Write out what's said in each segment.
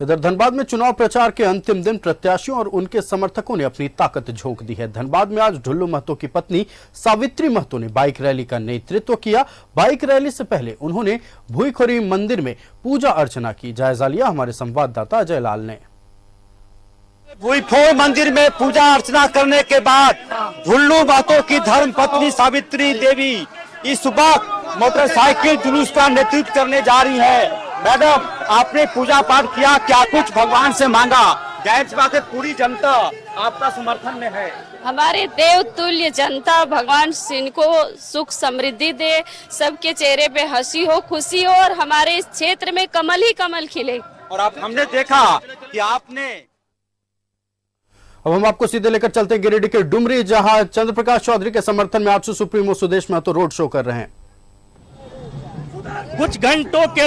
इधर धनबाद में चुनाव प्रचार के अंतिम दिन प्रत्याशियों और उनके समर्थकों ने अपनी ताकत झोंक दी है। धनबाद में आज ढुल्लू महतो की पत्नी सावित्री महतो ने बाइक रैली का नेतृत्व किया। बाइक रैली से पहले उन्होंने भूईखोरी मंदिर में पूजा अर्चना की। जायजा लिया हमारे संवाददाता अजय लाल ने। भूईखोर मंदिर में पूजा अर्चना करने के बाद ढुल्लू महतो की धर्म पत्नी सावित्री देवी इस सुबह मोटरसाइकिल जुलूस का नेतृत्व करने जा रही है। मैडम, आपने पूजा पाठ किया, क्या कुछ भगवान से मांगा? जाहिर बात है पूरी जनता आपका समर्थन में है। हमारे देवतुल्य जनता भगवान इनको सुख समृद्धि दे, सबके चेहरे पे हंसी हो, खुशी हो और हमारे इस क्षेत्र में कमल ही कमल खिले। और अब हमने देखा कि आपने अब हम आपको सीधे लेकर चलते हैं गिरिडीह के डुमरी, जहां चंद्रप्रकाश चौधरी के समर्थन में AJSU supremo Sudesh Mahto road show कर रहे हैं। कुछ घंटों के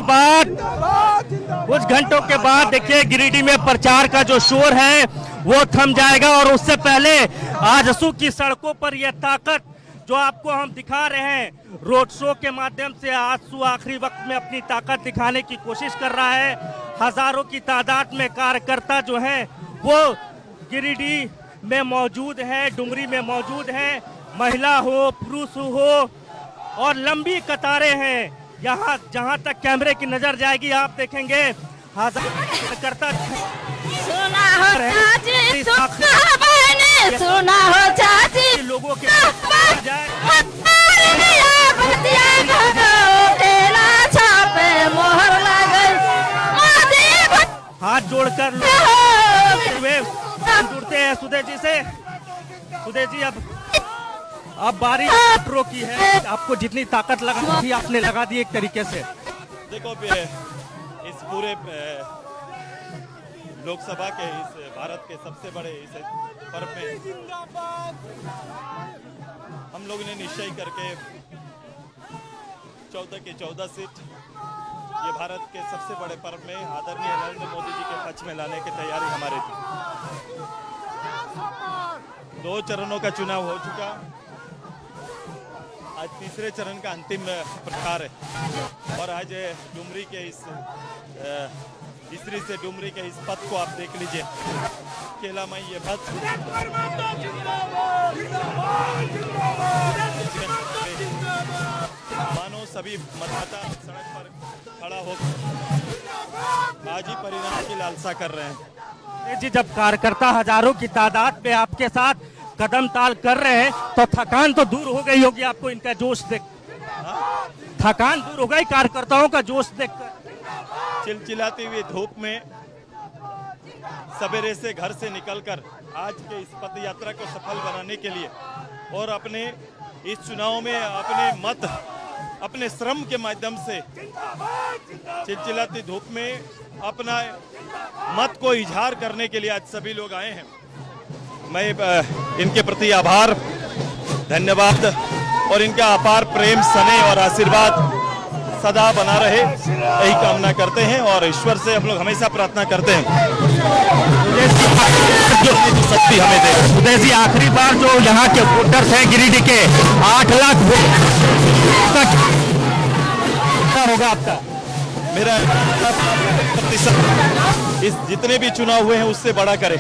बाद देखिए गिरिडीह में प्रचार का जो शोर है वो थम जाएगा। और उससे पहले आजसू की सड़कों पर यह ताकत जो आपको हम दिखा रहे हैं रोड शो के माध्यम से, आजसू आखिरी वक्त में अपनी ताकत दिखाने की कोशिश कर रहा है। हजारों की तादाद में कार्यकर्ता जो हैं वो गिरिडीह में मौजूद है, डुमरी में मौजूद है। महिला हो, पुरुष हो और लंबी कतारें हैं। यहाँ जहाँ तक कैमरे की नजर जाएगी आप देखेंगे हजार कार्यकर्ता। सुना हो चाची, सुना हो चाची, लोगों के मोहर लगे हाथ जोड़कर जुड़ते हैं सुदेश जी से। सुदेश जी, अब बारी मेट्रो की है, आपको जितनी ताकत लगानी थी आपने लगा दी एक तरीके से। देखो, इस पूरे लोकसभा के इस भारत के सबसे बड़े इस पर्व में हम लोगों ने निश्चय करके 14 की 14 सीट ये भारत के सबसे बड़े पर्व में आदरणीय नरेंद्र मोदी जी के पक्ष में लाने की तैयारी हमारे थी। 2 चरणों का चुनाव हो चुका, आज तीसरे चरण का अंतिम प्रचार है। और आज डुमरी के इस तीसरी से डुमरी के इस पथ को आप देख लीजिए, केलामई ये पथ मानो सभी मतदाता सड़क पर खड़ा होकर आज ही परिणाम की लालसा कर रहे हैं। जी, जब कार्यकर्ता हजारों की तादाद में आपके साथ कदम ताल कर रहे हैं तो थकान तो दूर हो गई होगी आपको इनका जोश देख? थकान दूर हो गई कार्यकर्ताओं का जोश देखकर? चिलचिलाती हुई धूप में सवेरे से घर से निकलकर आज के इस पद यात्रा को सफल बनाने के लिए और अपने इस चुनाव में अपने मत अपने श्रम के माध्यम से चिलचिलाती धूप में अपना मत को इजहार करने के लिए आज सभी लोग आए हैं। मैं इनके प्रति आभार, धन्यवाद और इनका अपार प्रेम, स्नेह और आशीर्वाद सदा बना रहे यही कामना करते हैं और ईश्वर से हम लोग हमेशा प्रार्थना करते हैं जो शक्ति हमें दे। उदय जी, आखिरी बार जो यहाँ के वोटर्स हैं गिरिडीह के 8 लाख तक क्या होगा आपका? मेरा प्रतिशत इस जितने भी चुनाव हुए हैं उससे बड़ा करें,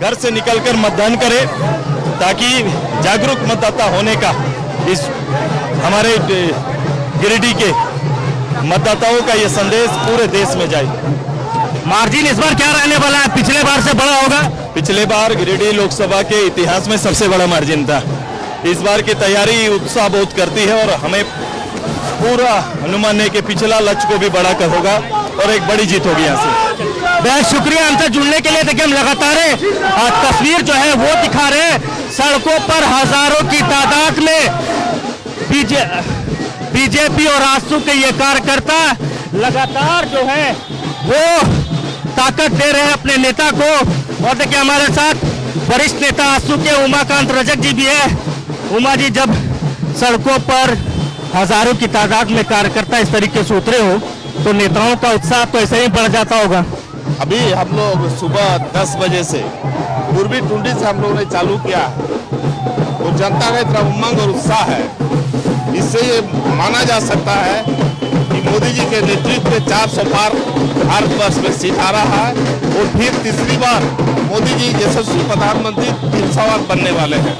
घर से निकलकर मतदान करें ताकि जागरूक मतदाता होने का इस हमारे गिरिडीह के मतदाताओं का ये संदेश पूरे देश में जाए। मार्जिन इस बार क्या रहने वाला है? पिछले बार से बड़ा होगा? पिछले बार गिरिडीह लोकसभा के इतिहास में सबसे बड़ा मार्जिन था। इस बार की तैयारी उत्साह बहुत करती है और हमें पूरा अनुमान है कि पिछला लक्ष्य को भी बड़ा कर होगा और एक बड़ी जीत होगी यहाँ से। बहुत शुक्रिया हमसे जुड़ने के लिए। देखिए, हम लगातार तस्वीर जो है वो दिखा रहे हैं। सड़कों पर हजारों की तादाद में बीजेपी और आजसू के ये कार्यकर्ता लगातार जो है वो ताकत दे रहे हैं अपने नेता को। और देखिए, हमारे साथ वरिष्ठ नेता आजसू के उमाकांत रजक जी भी है। उमा जी, जब सड़कों पर हजारों की तादाद में कार्यकर्ता इस तरीके से उतरे हो तो नेताओं का उत्साह तो ऐसे ही बढ़ जाता होगा? अभी हम लोग सुबह 10 बजे से पूर्वी टुंडी से हम लोगों ने चालू किया और जनता का इतना उमंग और उत्साह है, इससे ये माना जा सकता है कि मोदी जी के नेतृत्व में 400 पार भारतवर्ष में सीट आ रहा है और फिर तीसरी बार मोदी जी यशस्वी प्रधानमंत्री 300 बार बनने वाले हैं।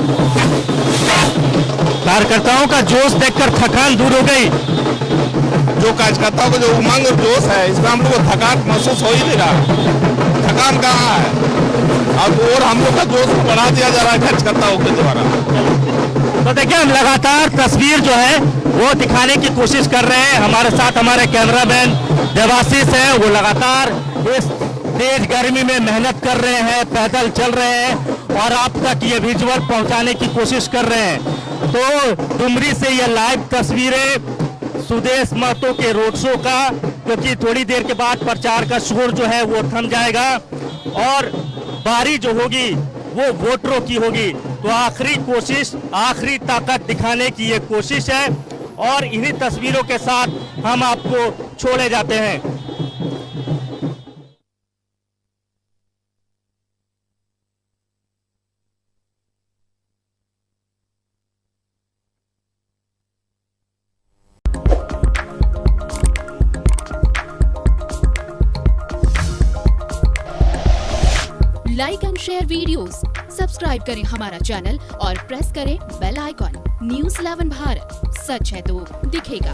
कार्यकर्ताओं का जोश देखकर थकान दूर हो गई। जो कार्यकर्ताओं को जो उमंग और जोश है, इसमें हम लोग को थकान महसूस हो ही नहीं रहा। थकान कहाँ है? और हम लोग का जोश बढ़ा दिया जा रहा है कार्यकर्ताओं के द्वारा। तो देखिए, हम लगातार तस्वीर जो है वो दिखाने की कोशिश कर रहे हैं। हमारे साथ हमारे कैमरामैन देवाशीष हैं, वो लगातार इस तेज गर्मी में मेहनत कर रहे हैं, पैदल चल रहे हैं और आप तक ये विजुअल पहुंचाने की कोशिश कर रहे हैं। तो डुमरी से ये लाइव तस्वीरें सुदेश महतो के रोड शो का, क्योंकि थोड़ी देर के बाद प्रचार का शोर जो है वो थम जाएगा और बारी जो होगी वो वोटरों की होगी। तो आखिरी कोशिश, आखिरी ताकत दिखाने की ये कोशिश है और इन्हीं तस्वीरों के साथ हम आपको छोड़े जाते हैं। Like and share videos, subscribe करें हमारा चैनल और प्रेस करें बेल आइकॉन। न्यूज़ 11 भारत, सच है तो दिखेगा।